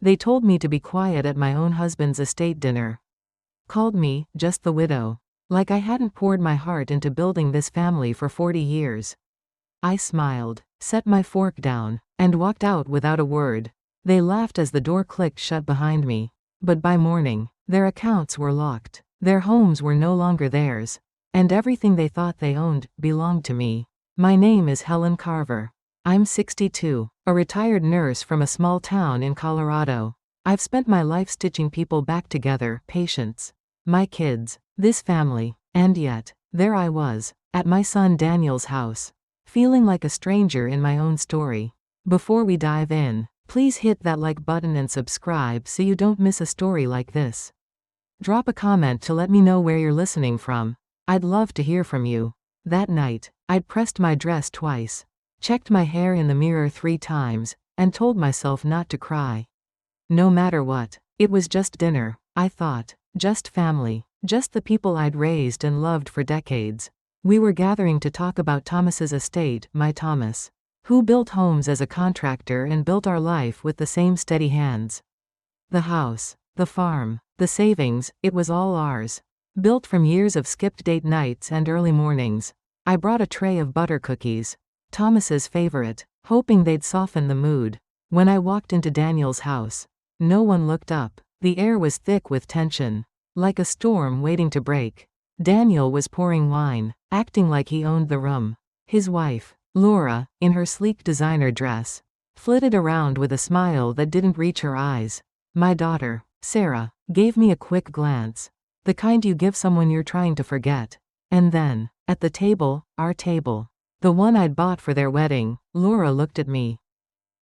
They told me to be quiet at my own husband's estate dinner. Called me, just the widow. Like I hadn't poured my heart into building this family for 40 years. I smiled, set my fork down, and walked out without a word. They laughed as the door clicked shut behind me. But by morning, their accounts were locked. Their homes were no longer theirs. And everything they thought they owned belonged to me. My name is Helen Carver. I'm 62, a retired nurse from a small town in Colorado. I've spent my life stitching people back together, patients, my kids, this family, and yet, there I was, at my son Daniel's house, feeling like a stranger in my own story. Before we dive in, please hit that like button and subscribe so you don't miss a story like this. Drop a comment to let me know where you're listening from. I'd love to hear from you. That night, I'd pressed my dress twice, checked my hair in the mirror 3 times, and told myself not to cry. No matter what, it was just dinner, I thought, just family, just the people I'd raised and loved for decades. We were gathering to talk about Thomas's estate, my Thomas, who built homes as a contractor and built our life with the same steady hands. The house, the farm, the savings, it was all ours. Built from years of skipped date nights and early mornings. I brought a tray of butter cookies, Thomas's favorite, hoping they'd soften the mood. When I walked into Daniel's house, no one looked up. The air was thick with tension, like a storm waiting to break. Daniel was pouring wine, acting like he owned the room. His wife, Laura, in her sleek designer dress, flitted around with a smile that didn't reach her eyes. My daughter, Sarah, gave me a quick glance, the kind you give someone you're trying to forget. And then, at the table, our table, the one I'd bought for their wedding, Laura looked at me.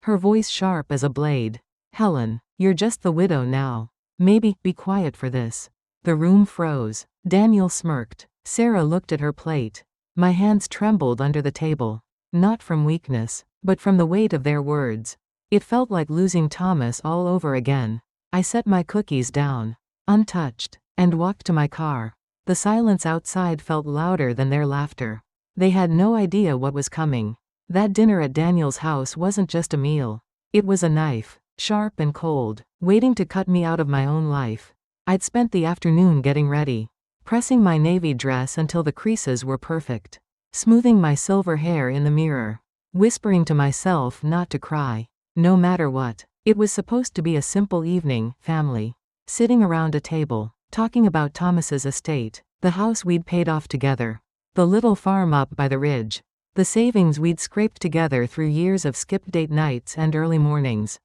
Her voice sharp as a blade. Helen, you're just the widow now. Maybe, be quiet for this. The room froze. Daniel smirked. Sarah looked at her plate. My hands trembled under the table. Not from weakness, but from the weight of their words. It felt like losing Thomas all over again. I set my cookies down, untouched, and walked to my car. The silence outside felt louder than their laughter. They had no idea what was coming. That dinner at Daniel's house wasn't just a meal. It was a knife, sharp and cold, waiting to cut me out of my own life. I'd spent the afternoon getting ready, pressing my navy dress until the creases were perfect, smoothing my silver hair in the mirror, whispering to myself not to cry. No matter what, it was supposed to be a simple evening, family, sitting around a table, talking about Thomas's estate, the house we'd paid off together, the little farm up by the ridge, the savings we'd scraped together through years of skipped date nights and early mornings.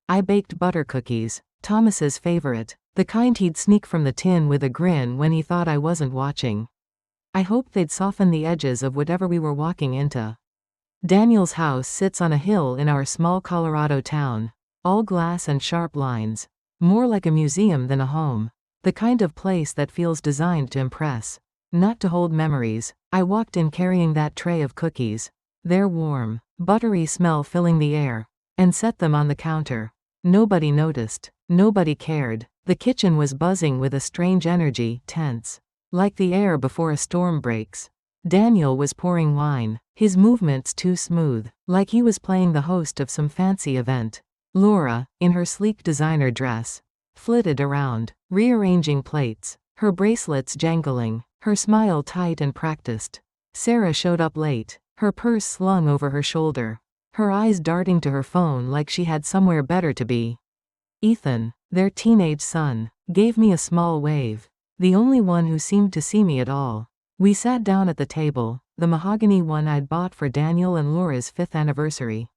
I baked butter cookies, Thomas's favorite, the kind he'd sneak from the tin with a grin when he thought I wasn't watching. I hoped they'd soften the edges of whatever we were walking into. Daniel's house sits on a hill in our small Colorado town, all glass and sharp lines, more like a museum than a home. The kind of place that feels designed to impress, not to hold memories. I walked in carrying that tray of cookies, their warm, buttery smell filling the air, and set them on the counter. Nobody noticed, nobody cared. The kitchen was buzzing with a strange energy, tense, like the air before a storm breaks. Daniel was pouring wine, his movements too smooth, like he was playing the host of some fancy event. Laura, in her sleek designer dress, flitted around, rearranging plates, her bracelets jangling, her smile tight and practiced. Sarah showed up late, her purse slung over her shoulder, her eyes darting to her phone like she had somewhere better to be. Ethan, their teenage son, gave me a small wave, the only one who seemed to see me at all. We sat down at the table, the mahogany one I'd bought for Daniel and Laura's 5th anniversary.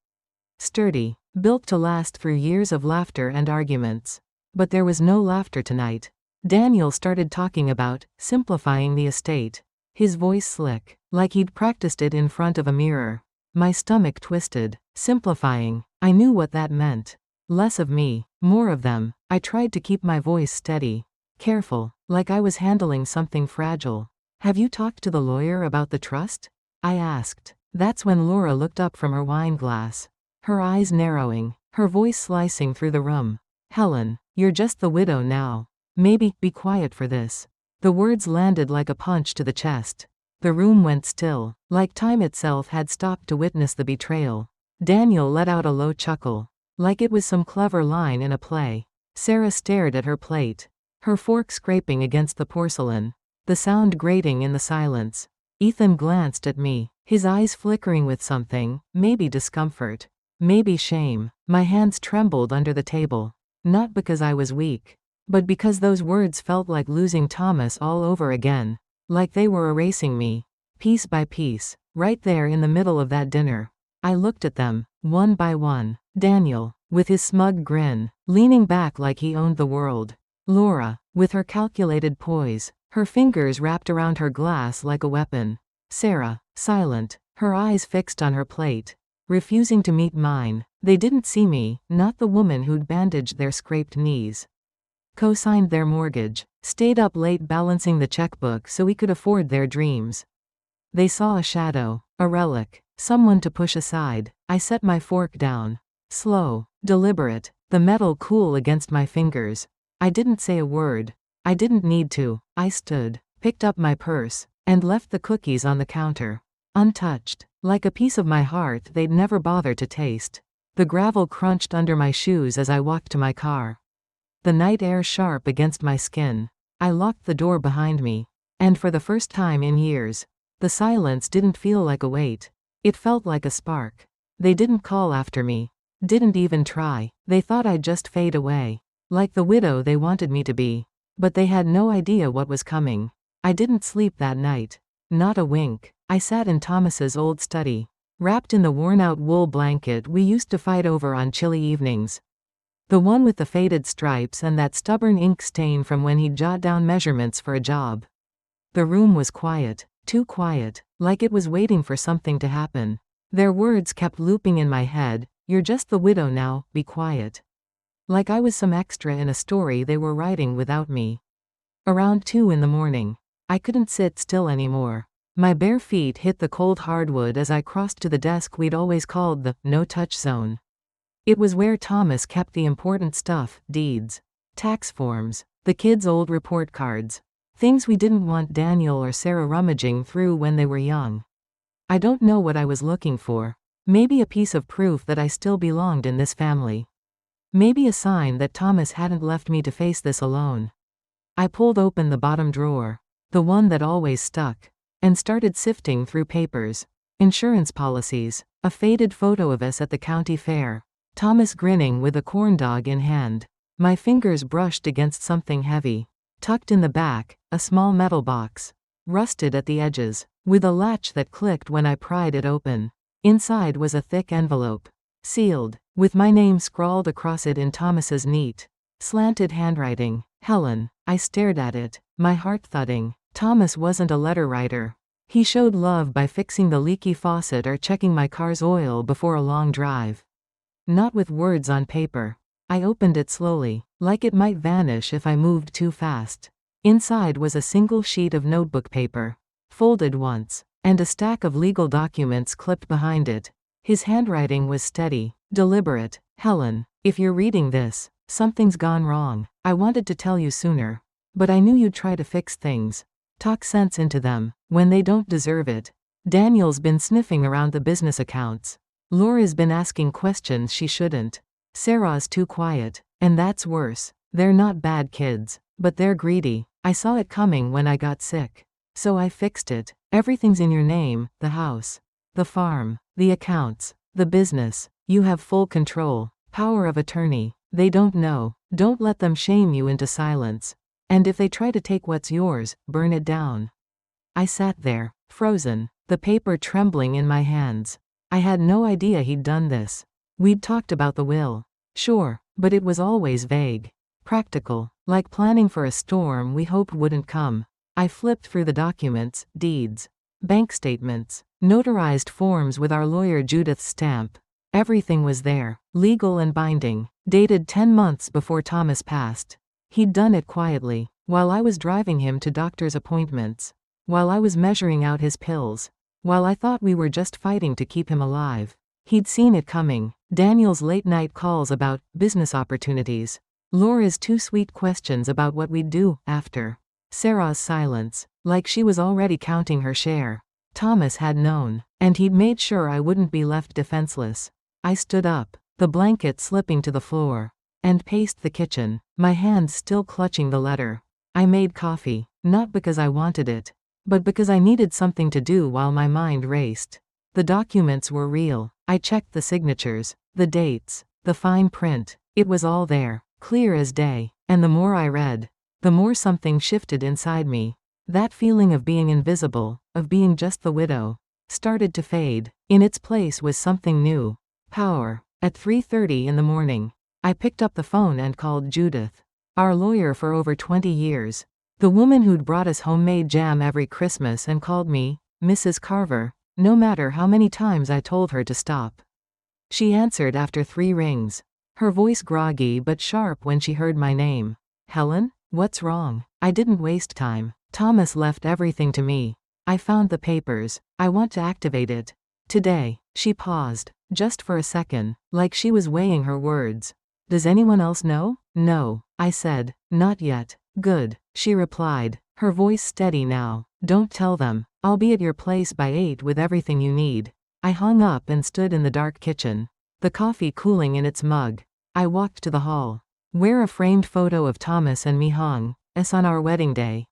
Sturdy, built to last through years of laughter and arguments. But there was no laughter tonight. Daniel started talking about simplifying the estate. His voice slick, like he'd practiced it in front of a mirror. My stomach twisted. Simplifying. I knew what that meant. Less of me, more of them. I tried to keep my voice steady, careful, like I was handling something fragile. Have you talked to the lawyer about the trust? I asked. That's when Laura looked up from her wine glass, her eyes narrowing, her voice slicing through the room. Helen, you're just the widow now. Maybe, be quiet for this. The words landed like a punch to the chest. The room went still, like time itself had stopped to witness the betrayal. Daniel let out a low chuckle. like it was some clever line in a play. Sarah stared at her plate, her fork scraping against the porcelain, the sound grating in the silence. Ethan glanced at me, his eyes flickering with something, maybe discomfort, maybe shame. My hands trembled under the table. Not because I was weak, but because those words felt like losing Thomas all over again, like they were erasing me, piece by piece, right there in the middle of that dinner. I looked at them, one by one. Daniel, with his smug grin, leaning back like he owned the world. Laura, with her calculated poise, her fingers wrapped around her glass like a weapon. Sarah, silent, her eyes fixed on her plate, refusing to meet mine. They didn't see me, not the woman who'd bandaged their scraped knees, co-signed their mortgage, stayed up late balancing the checkbook so we could afford their dreams. They saw a shadow, a relic, someone to push aside. I set my fork down. Slow, deliberate, the metal cool against my fingers. I didn't say a word. I didn't need to. I stood, picked up my purse, and left the cookies on the counter, untouched, like a piece of my heart they'd never bother to taste. The gravel crunched under my shoes as I walked to my car, the night air sharp against my skin. I locked the door behind me, and for the first time in years, the silence didn't feel like a weight. It felt like a spark. They didn't call after me, didn't even try. They thought I'd just fade away, like the widow they wanted me to be. But they had no idea what was coming. I didn't sleep that night. Not a wink. I sat in Thomas's old study, wrapped in the worn-out wool blanket we used to fight over on chilly evenings. The one with the faded stripes and that stubborn ink stain from when he'd jot down measurements for a job. The room was quiet, too quiet, like it was waiting for something to happen. Their words kept looping in my head, "You're just the widow now, be quiet." Like I was some extra in a story they were writing without me. Around 2 in the morning, I couldn't sit still anymore. My bare feet hit the cold hardwood as I crossed to the desk we'd always called the no-touch zone. It was where Thomas kept the important stuff, deeds, tax forms, the kids' old report cards, things we didn't want Daniel or Sarah rummaging through when they were young. I don't know what I was looking for. Maybe a piece of proof that I still belonged in this family. Maybe a sign that Thomas hadn't left me to face this alone. I pulled open the bottom drawer, the one that always stuck, and started sifting through papers, insurance policies, a faded photo of us at the county fair, Thomas grinning with a corn dog in hand. My fingers brushed against something heavy. Tucked in the back, a small metal box, rusted at the edges, with a latch that clicked when I pried it open. Inside was a thick envelope, sealed, with my name scrawled across it in Thomas's neat, slanted handwriting. Helen. I stared at it, my heart thudding. Thomas wasn't a letter writer. He showed love by fixing the leaky faucet or checking my car's oil before a long drive. Not with words on paper. I opened it slowly, like it might vanish if I moved too fast. Inside was a single sheet of notebook paper, folded once, and a stack of legal documents clipped behind it. His handwriting was steady, deliberate. Helen, if you're reading this, something's gone wrong. I wanted to tell you sooner, but I knew you'd try to fix things. Talk sense into them, when they don't deserve it. Daniel's been sniffing around the business accounts. Laura's been asking questions she shouldn't. Sarah's too quiet, and that's worse. They're not bad kids, but they're greedy. I saw it coming when I got sick. So I fixed it. Everything's in your name, the house, the farm, the accounts, the business. You have full control, power of attorney. They don't know. Don't let them shame you into silence. And if they try to take what's yours, burn it down. I sat there, frozen, the paper trembling in my hands. I had no idea he'd done this. We'd talked about the will. Sure, but it was always vague. Practical, like planning for a storm we hoped wouldn't come. I flipped through the documents, deeds, bank statements, notarized forms with our lawyer Judith's stamp. Everything was there, legal and binding, dated 10 months before Thomas passed. He'd done it quietly, while I was driving him to doctor's appointments, while I was measuring out his pills, while I thought we were just fighting to keep him alive. He'd seen it coming. Daniel's late-night calls about business opportunities. Laura's 2 sweet questions about what we'd do after. Sarah's silence, like she was already counting her share. Thomas had known, and he'd made sure I wouldn't be left defenseless. I stood up. The the blanket slipping to the floor, and paced the kitchen, my hands still clutching the letter. I made coffee, not because I wanted it, but because I needed something to do while my mind raced. The documents were real. I checked the signatures, the dates, the fine print. It was all there, clear as day, and the more I read, the more something shifted inside me. That feeling of being invisible, of being just the widow, started to fade. In its place was something new. Power. At 3:30 in the morning, I picked up the phone and called Judith, our lawyer for over 20 years. The woman who'd brought us homemade jam every Christmas and called me Mrs. Carver, no matter how many times I told her to stop. She answered after 3 rings, her voice groggy but sharp when she heard my name. Helen, what's wrong? I didn't waste time. Thomas left everything to me. I found the papers. I want to activate it. Today. She paused, just for a second, like she was weighing her words. Does anyone else know? No, I said. Not yet. Good, she replied, her voice steady now. Don't tell them. I'll be at your place by 8 with everything you need. I hung up and stood in the dark kitchen, the coffee cooling in its mug. I walked to the hall, where a framed photo of Thomas and me hung, as on our wedding day.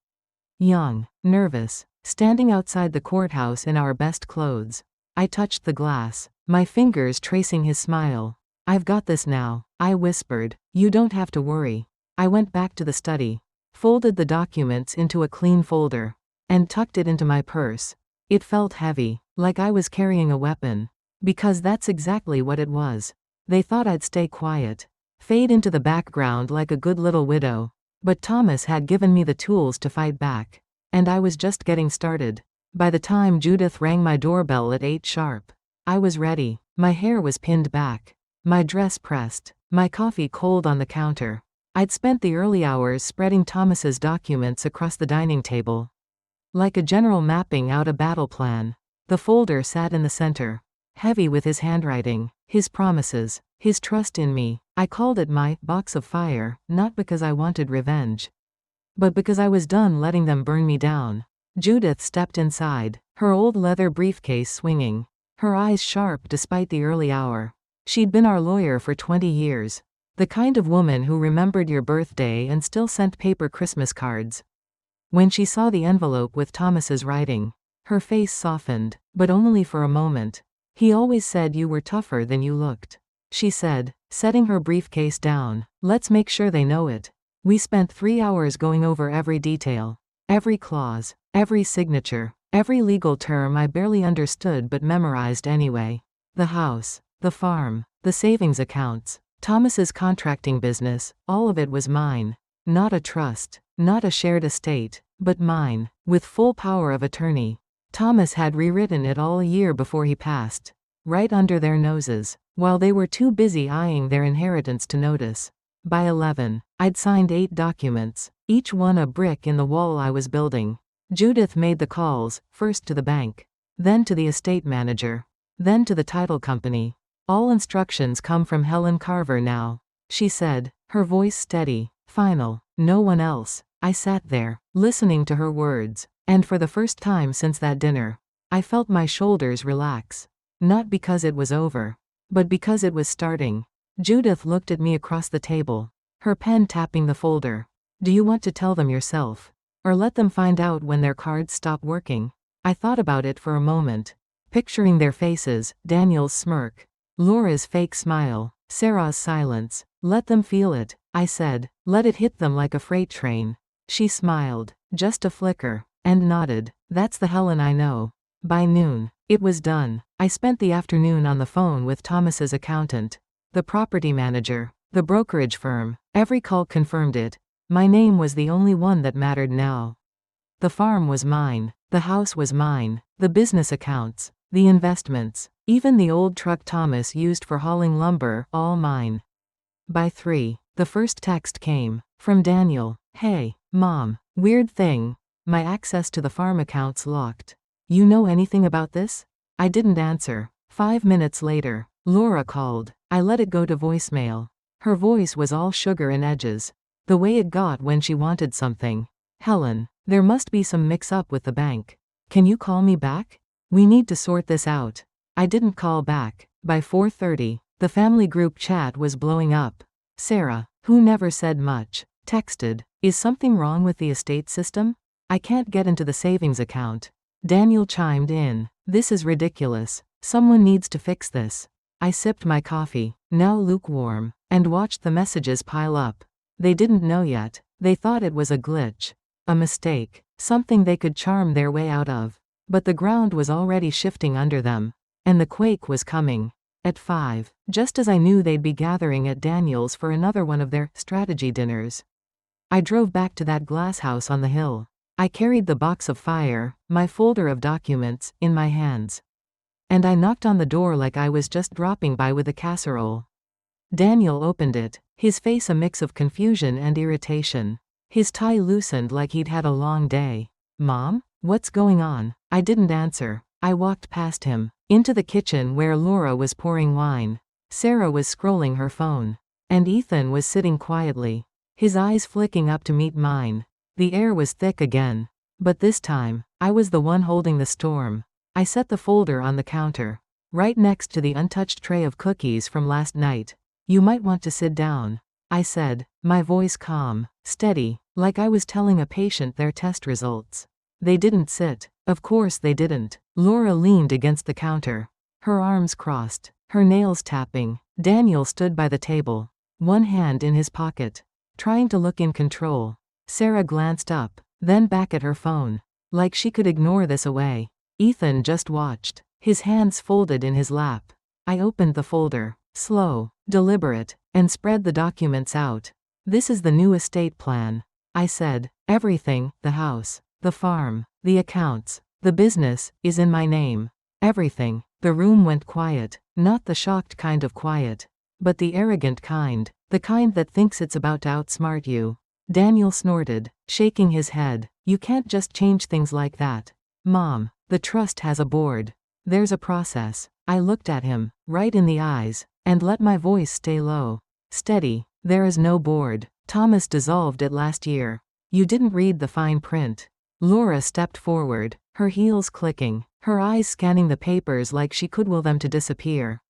Young, nervous, standing outside the courthouse in our best clothes. I touched the glass, my fingers tracing his smile. I've got this now, I whispered. You don't have to worry. I went back to the study, folded the documents into a clean folder, and tucked it into my purse. It felt heavy, like I was carrying a weapon. Because that's exactly what it was. They thought I'd stay quiet, fade into the background like a good little widow. But Thomas had given me the tools to fight back. And I was just getting started. By the time Judith rang my doorbell at 8 sharp, I was ready. My hair was pinned back, my dress pressed, my coffee cold on the counter. I'd spent the early hours spreading Thomas's documents across the dining table, like a general mapping out a battle plan. The folder sat in the center, heavy with his handwriting, his promises, his trust in me. I called it my box of fire, not because I wanted revenge, but because I was done letting them burn me down. Judith stepped inside, her old leather briefcase swinging, her eyes sharp despite the early hour. She'd been our lawyer for 20 years, the kind of woman who remembered your birthday and still sent paper Christmas cards. When she saw the envelope with Thomas's writing, her face softened, but only for a moment. He always said you were tougher than you looked, she said, setting her briefcase down. Let's make sure they know it. We spent 3 hours going over every detail, every clause, every signature, every legal term I barely understood but memorized anyway. The house, the farm, the savings accounts, Thomas's contracting business, all of it was mine. Not a trust, not a shared estate, but mine, with full power of attorney. Thomas had rewritten it all a year before he passed, right under their noses, while they were too busy eyeing their inheritance to notice. By 11, I'd signed 8 documents, each one a brick in the wall I was building. Judith made the calls, first to the bank, then to the estate manager, then to the title company. All instructions come from Helen Carver now, she said, her voice steady, final. No one else. I sat there, listening to her words, and for the first time since that dinner, I felt my shoulders relax. Not because it was over, but because it was starting. Judith looked at me across the table, her pen tapping the folder. Do you want to tell them yourself? Or let them find out when their cards stop working? I thought about it for a moment, picturing their faces, Daniel's smirk, Laura's fake smile, Sarah's silence. Let them feel it, I said. Let it hit them like a freight train. She smiled, just a flicker, and nodded. That's the Helen I know. By noon, it was done. I spent the afternoon on the phone with Thomas's accountant, the property manager, the brokerage firm. Every call confirmed it. My name was the only one that mattered now. The farm was mine. The house was mine. The business accounts, the investments, even the old truck Thomas used for hauling lumber, all mine. By 3, the first text came, from Daniel. Hey, Mom. Weird thing. My access to the farm account's locked. You know anything about this? I didn't answer. 5 minutes later, Laura called. I let it go to voicemail. Her voice was all sugar and edges, the way it got when she wanted something. Helen, there must be some mix-up with the bank. Can you call me back? We need to sort this out. I didn't call back. By 4:30, The family group chat was blowing up. Sarah, who never said much, texted, "Is something wrong with the estate system? I can't get into the savings account." Daniel chimed in, "This is ridiculous. Someone needs to fix this." I sipped my coffee, now lukewarm, and watched the messages pile up. They didn't know yet. They thought it was a glitch. A mistake. Something they could charm their way out of. But the ground was already shifting under them. And the quake was coming. At 5, just as I knew they'd be gathering at Daniel's for another one of their strategy dinners. I drove back to that glass house on the hill. I carried the box of fire, my folder of documents, in my hands. And I knocked on the door like I was just dropping by with a casserole. Daniel opened it, his face a mix of confusion and irritation. His tie loosened like he'd had a long day. "Mom? What's going on?" I didn't answer. I walked past him, into the kitchen where Laura was pouring wine. Sarah was scrolling her phone. And Ethan was sitting quietly, his eyes flicking up to meet mine. The air was thick again. But this time, I was the one holding the storm. I set the folder on the counter, right next to the untouched tray of cookies from last night. "You might want to sit down," I said, my voice calm, steady, like I was telling a patient their test results. They didn't sit. Of course they didn't. Laura leaned against the counter, her arms crossed, her nails tapping. Daniel stood by the table, one hand in his pocket, trying to look in control. Sarah glanced up, then back at her phone, like she could ignore this away. Ethan just watched, his hands folded in his lap. I opened the folder, slow, deliberate, and spread the documents out. "This is the new estate plan," I said. "Everything, the house, the farm, the accounts, the business, is in my name. Everything." The room went quiet, not the shocked kind of quiet, but the arrogant kind, the kind that thinks it's about to outsmart you. Daniel snorted, shaking his head. "You can't just change things like that. Mom, the trust has a board. There's a process." I looked at him, right in the eyes, and let my voice stay low. "Steady. There is no board. Thomas dissolved it last year. You didn't read the fine print." Laura stepped forward, her heels clicking, her eyes scanning the papers like she could will them to disappear.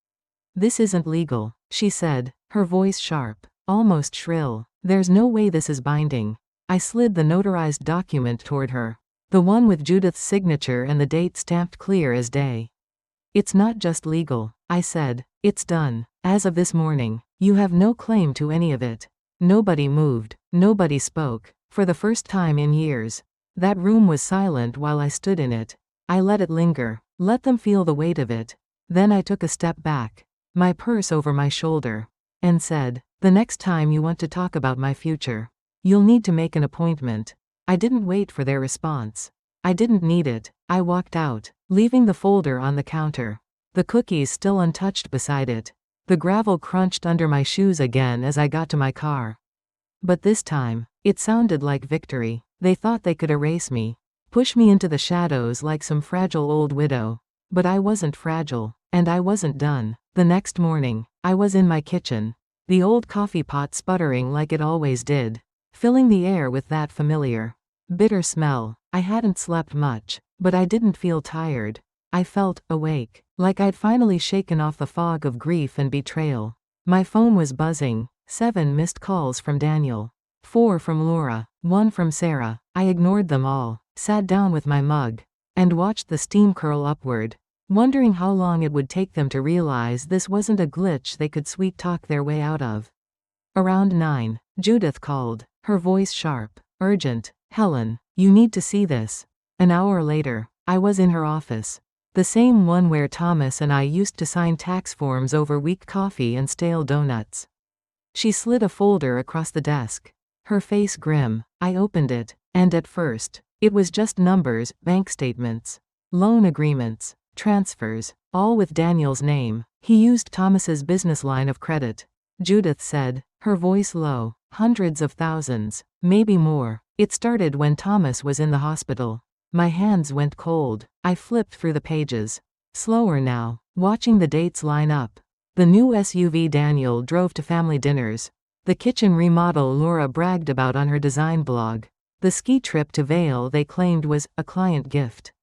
"This isn't legal," she said, her voice sharp, almost shrill. "There's no way this is binding." I slid the notarized document toward her, the one with Judith's signature and the date stamped clear as day. "It's not just legal," I said. "It's done. As of this morning, you have no claim to any of it." Nobody moved, nobody spoke, for the first time in years. That room was silent while I stood in it. I let it linger, let them feel the weight of it. Then I took a step back, my purse over my shoulder, and said, "The next time you want to talk about my future, you'll need to make an appointment." I didn't wait for their response. I didn't need it. I walked out, leaving the folder on the counter, the cookies still untouched beside it. The gravel crunched under my shoes again as I got to my car. But this time, it sounded like victory. They thought they could erase me, push me into the shadows like some fragile old widow. But I wasn't fragile, and I wasn't done. The next morning, I was in my kitchen, the old coffee pot sputtering like it always did, filling the air with that familiar, bitter smell. I hadn't slept much, but I didn't feel tired. I felt awake, like I'd finally shaken off the fog of grief and betrayal. My phone was buzzing, 7 missed calls from Daniel, 4 from Laura, 1 from Sarah. I ignored them all, sat down with my mug, and watched the steam curl upward, wondering how long it would take them to realize this wasn't a glitch they could sweet-talk their way out of. Around 9, Judith called, her voice sharp, urgent. "Helen, you need to see this." An hour later, I was in her office, the same one where Thomas and I used to sign tax forms over weak coffee and stale donuts. She slid a folder across the desk, her face grim. I opened it, and at first, it was just numbers, bank statements, loan agreements, transfers, all with Daniel's name. He used Thomas's business line of credit. Judith said, her voice low, "Hundreds of thousands, maybe more. It started when Thomas was in the hospital." My hands went cold. I flipped through the pages, slower now, watching the dates line up. The new SUV Daniel drove to family dinners, the kitchen remodel Laura bragged about on her design blog, the ski trip to Vail they claimed was a client gift.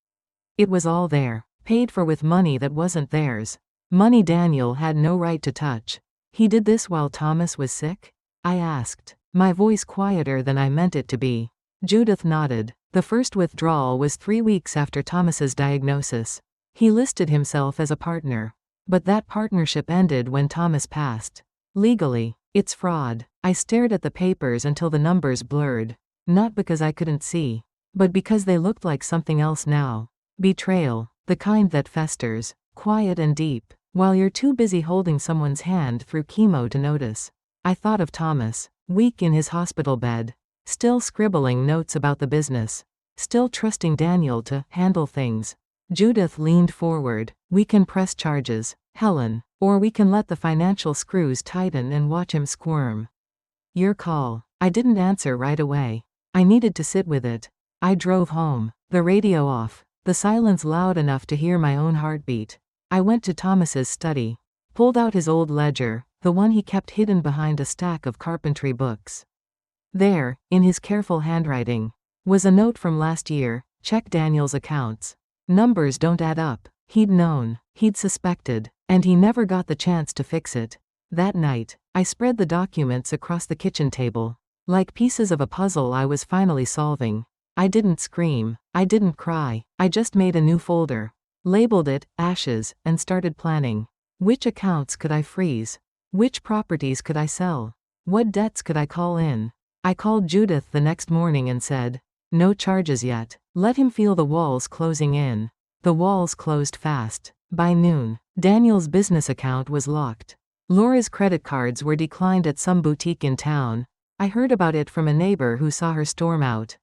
It was all there, paid for with money that wasn't theirs. Money Daniel had no right to touch. He did this while Thomas was sick? I asked, my voice quieter than I meant it to be. Judith nodded. The first withdrawal was 3 weeks after Thomas's diagnosis. He listed himself as a partner. But that partnership ended when Thomas passed. Legally, it's fraud. I stared at the papers until the numbers blurred. Not because I couldn't see, but because they looked like something else now. Betrayal, the kind that festers, quiet and deep, while you're too busy holding someone's hand through chemo to notice. I thought of Thomas, weak in his hospital bed, still scribbling notes about the business, still trusting Daniel to handle things. Judith leaned forward. We can press charges, Helen, or we can let the financial screws tighten and watch him squirm. Your call. I didn't answer right away. I needed to sit with it. I drove home, the radio off, the silence loud enough to hear my own heartbeat. I went to Thomas's study, pulled out his old ledger, the one he kept hidden behind a stack of carpentry books. There, in his careful handwriting, was a note from last year. Check Daniel's accounts. Numbers don't add up. He'd known, he'd suspected, and he never got the chance to fix it. That night, I spread the documents across the kitchen table, like pieces of a puzzle I was finally solving. I didn't scream, I didn't cry, I just made a new folder, labeled it Ashes, and started planning. Which accounts could I freeze? Which properties could I sell? What debts could I call in? I called Judith the next morning and said, no charges yet. Let him feel the walls closing in. The walls closed fast. By noon, Daniel's business account was locked. Laura's credit cards were declined at some boutique in town. I heard about it from a neighbor who saw her storm out.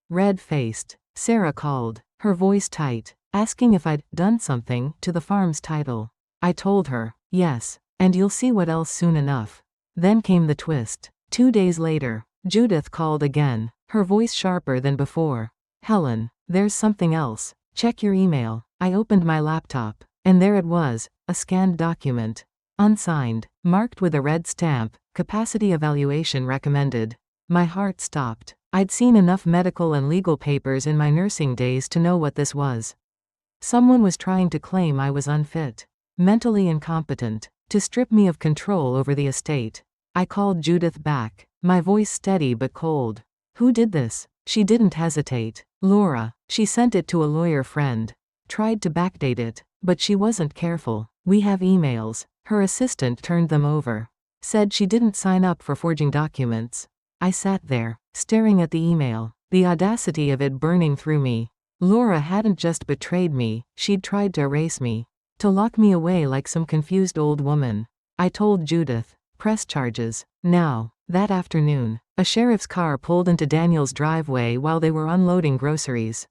Red-faced, Sarah called, her voice tight, asking if I'd done something to the farm's title. I told her, yes, and you'll see what else soon enough. Then came the twist. 2 days later, Judith called again, her voice sharper than before. Helen, there's something else. Check your email. I opened my laptop, and there it was, a scanned document. Unsigned, marked with a red stamp, capacity evaluation recommended. My heart stopped. I'd seen enough medical and legal papers in my nursing days to know what this was. Someone was trying to claim I was unfit, mentally incompetent, to strip me of control over the estate. I called Judith back, my voice steady but cold. Who did this? She didn't hesitate. Laura. She sent it to a lawyer friend. Tried to backdate it, but she wasn't careful. We have emails. Her assistant turned them over. Said she didn't sign up for forging documents. I sat there, staring at the email, the audacity of it burning through me. Laura hadn't just betrayed me, she'd tried to erase me, to lock me away like some confused old woman. I told Judith, press charges, now. That afternoon, a sheriff's car pulled into Daniel's driveway while they were unloading groceries.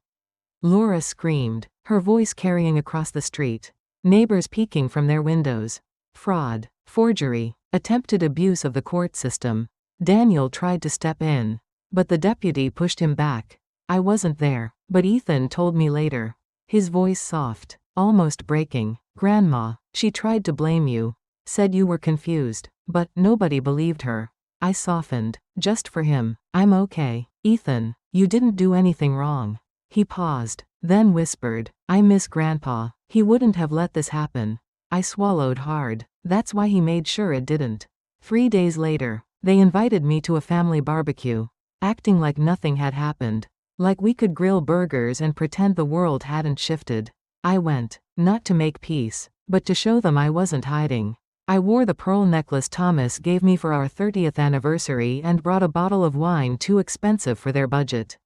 Laura screamed, her voice carrying across the street. Neighbors peeking from their windows. Fraud, forgery, attempted abuse of the court system. Daniel tried to step in, but the deputy pushed him back. I wasn't there, but Ethan told me later. His voice soft, almost breaking. Grandma, she tried to blame you. Said you were confused, but nobody believed her. I softened, just for him. I'm okay. Ethan, you didn't do anything wrong. He paused, then whispered, I miss Grandpa. He wouldn't have let this happen. I swallowed hard. That's why he made sure it didn't. 3 days later, they invited me to a family barbecue, acting like nothing had happened. Like we could grill burgers and pretend the world hadn't shifted. I went, not to make peace, but to show them I wasn't hiding. I wore the pearl necklace Thomas gave me for our 30th anniversary and brought a bottle of wine too expensive for their budget.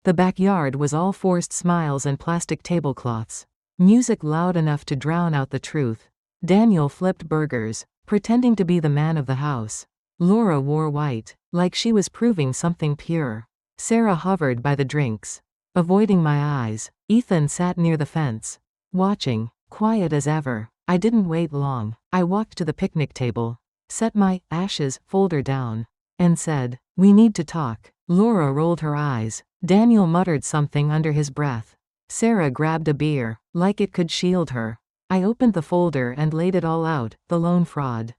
The backyard was all forced smiles and plastic tablecloths. Music loud enough to drown out the truth. Daniel flipped burgers, pretending to be the man of the house. Laura wore white, like she was proving something pure. Sarah hovered by the drinks, avoiding my eyes. Ethan sat near the fence, watching, quiet as ever. I didn't wait long. I walked to the picnic table, set my ashes folder down, and said, we need to talk. Laura rolled her eyes. Daniel muttered something under his breath. Sarah grabbed a beer, like it could shield her. I opened the folder and laid it all out, the loan fraud,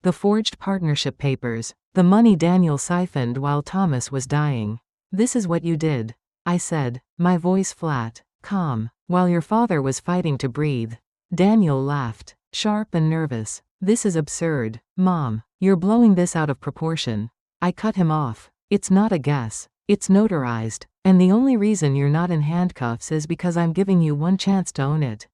the forged partnership papers, the money Daniel siphoned while Thomas was dying. This is what you did, I said, my voice flat, calm, while your father was fighting to breathe. Daniel laughed. sharp and nervous. This is absurd. Mom, you're blowing this out of proportion. I cut him off. It's not a guess. It's notarized. And the only reason you're not in handcuffs is because I'm giving you one chance to own it.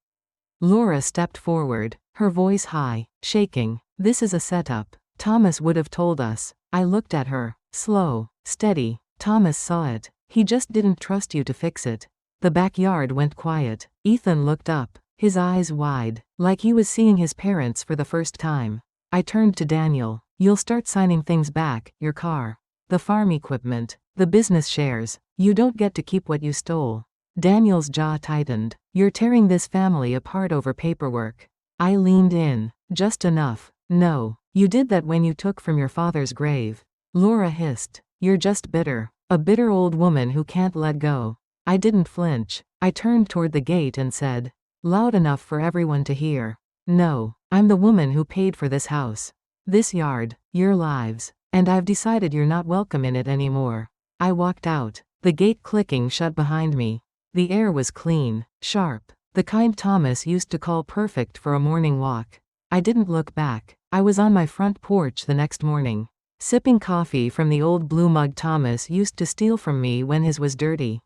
Laura stepped forward, her voice high, shaking. This is a setup. Thomas would have told us. I looked at her. Slow, steady. Thomas saw it. He just didn't trust you to fix it. The backyard went quiet. Ethan looked up, his eyes wide, like he was seeing his parents for the first time. I turned to Daniel. You'll start signing things back, your car, the farm equipment, the business shares. You don't get to keep what you stole. Daniel's jaw tightened. You're tearing this family apart over paperwork. I leaned in, just enough. No, you did that when you took from your father's grave. Laura hissed. You're just bitter. A bitter old woman who can't let go. I didn't flinch. I turned toward the gate and said, loud enough for everyone to hear. No, I'm the woman who paid for this house. This yard, your lives, and I've decided you're not welcome in it anymore. I walked out, the gate clicking shut behind me. The air was clean, sharp, the kind Thomas used to call perfect for a morning walk. I didn't look back. I was on my front porch the next morning, sipping coffee from the old blue mug Thomas used to steal from me when his was dirty.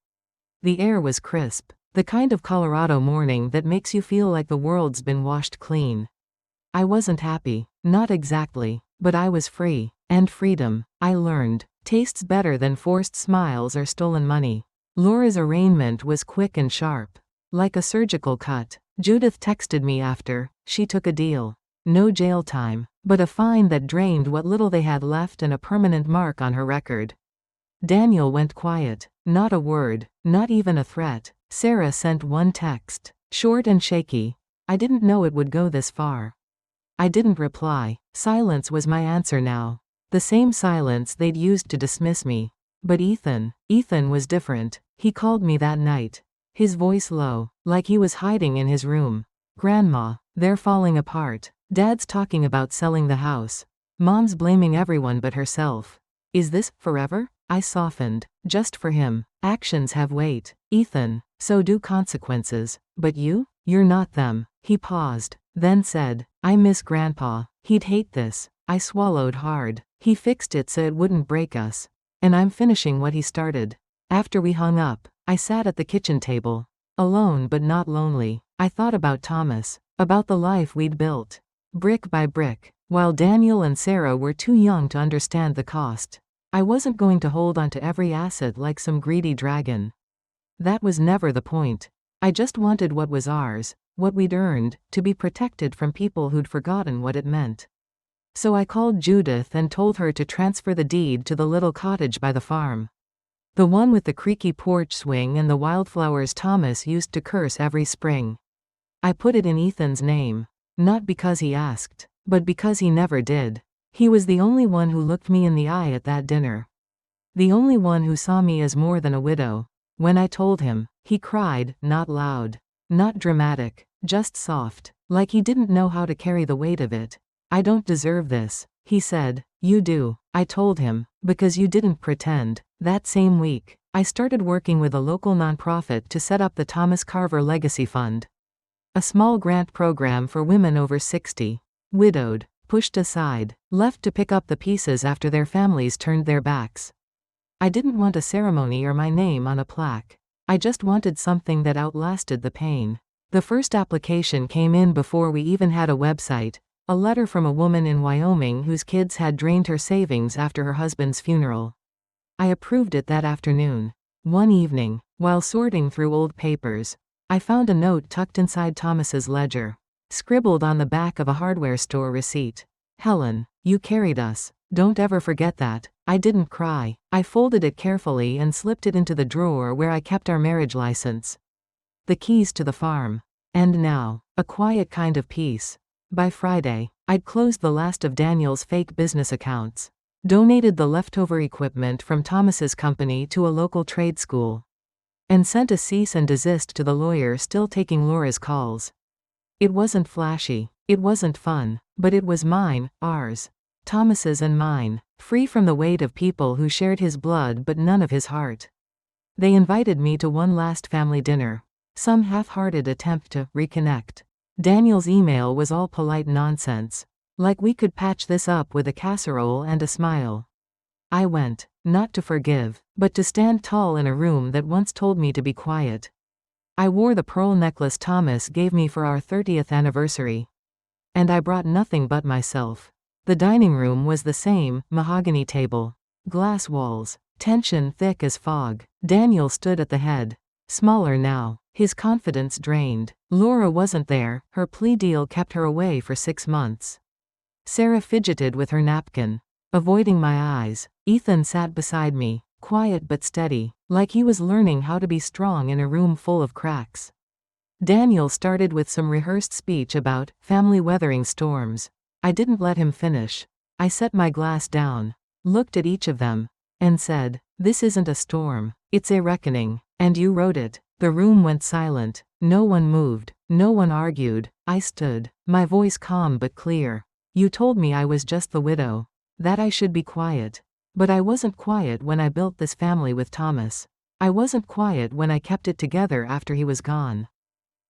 The air was crisp, the kind of Colorado morning that makes you feel like the world's been washed clean. I wasn't happy, not exactly, but I was free, and freedom, I learned, tastes better than forced smiles or stolen money. Laura's arraignment was quick and sharp, like a surgical cut. Judith texted me after. She took a deal. No jail time, but a fine that drained what little they had left and a permanent mark on her record. Daniel went quiet. Not a word, not even a threat. Sarah sent one text, short and shaky. I didn't know it would go this far. I didn't reply. Silence was my answer now. The same silence they'd used to dismiss me. But Ethan was different. He called me that night. His voice low, like he was hiding in his room. Grandma, they're falling apart. Dad's talking about selling the house. Mom's blaming everyone but herself. Is this forever? I softened. Just for him. Actions have weight. Ethan, so do consequences. But you're not them. He paused, then said, I miss Grandpa. He'd hate this. I swallowed hard. He fixed it so it wouldn't break us. And I'm finishing what he started. After we hung up, I sat at the kitchen table. Alone but not lonely. I thought about Thomas, about the life we'd built. Brick by brick, while Daniel and Sarah were too young to understand the cost. I wasn't going to hold on to every asset like some greedy dragon. That was never the point. I just wanted what was ours, what we'd earned, to be protected from people who'd forgotten what it meant. So I called Judith and told her to transfer the deed to the little cottage by the farm. The one with the creaky porch swing and the wildflowers Thomas used to curse every spring. I put it in Ethan's name. Not because he asked, but because he never did. He was the only one who looked me in the eye at that dinner. The only one who saw me as more than a widow. When I told him, he cried, not loud, not dramatic, just soft, like he didn't know how to carry the weight of it. I don't deserve this, he said. You do, I told him, because you didn't pretend. That same week, I started working with a local nonprofit to set up the Thomas Carver Legacy Fund. A small grant program for women over 60, widowed, pushed aside, left to pick up the pieces after their families turned their backs. I didn't want a ceremony or my name on a plaque. I just wanted something that outlasted the pain. The first application came in before we even had a website, a letter from a woman in Wyoming whose kids had drained her savings after her husband's funeral. I approved it that afternoon. One evening, while sorting through old papers, I found a note tucked inside Thomas's ledger, scribbled on the back of a hardware store receipt. Helen, you carried us. Don't ever forget that. I didn't cry. I folded it carefully and slipped it into the drawer where I kept our marriage license. The keys to the farm. And now, a quiet kind of peace. By Friday, I'd closed the last of Daniel's fake business accounts, donated the leftover equipment from Thomas's company to a local trade school, and sent a cease and desist to the lawyer still taking Laura's calls. It wasn't flashy, it wasn't fun, but it was mine, ours. Thomas's and mine, free from the weight of people who shared his blood but none of his heart. They invited me to one last family dinner, some half-hearted attempt to reconnect. Daniel's email was all polite nonsense. Like we could patch this up with a casserole and a smile. I went, not to forgive, but to stand tall in a room that once told me to be quiet. I wore the pearl necklace Thomas gave me for our 30th anniversary. And I brought nothing but myself. The dining room was the same, mahogany table. Glass walls. Tension thick as fog. Daniel stood at the head. Smaller now. His confidence drained. Laura wasn't there, her plea deal kept her away for 6 months. Sarah fidgeted with her napkin. Avoiding my eyes. Ethan sat beside me, quiet but steady, like he was learning how to be strong in a room full of cracks. Daniel started with some rehearsed speech about family weathering storms. I didn't let him finish. I set my glass down, looked at each of them, and said, "This isn't a storm, it's a reckoning, and you wrote it." The room went silent. No one moved. No one argued. I stood, my voice calm but clear. "You told me I was just the widow. That I should be quiet. But I wasn't quiet when I built this family with Thomas. I wasn't quiet when I kept it together after he was gone.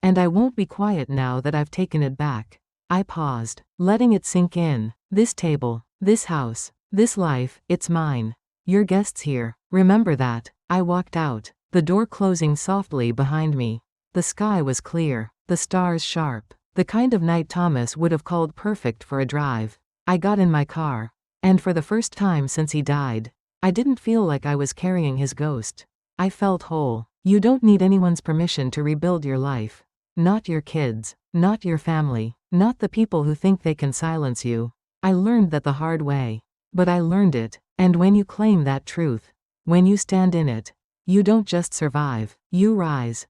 And I won't be quiet now that I've taken it back." I paused, letting it sink in. This table, this house, this life, it's mine. You're guests here, remember that. I walked out, the door closing softly behind me. The sky was clear, the stars sharp, the kind of night Thomas would have called perfect for a drive. I got in my car. And for the first time since he died, I didn't feel like I was carrying his ghost. I felt whole. You don't need anyone's permission to rebuild your life. Not your kids, not your family, not the people who think they can silence you. I learned that the hard way. But I learned it, and when you claim that truth, when you stand in it, you don't just survive, you rise.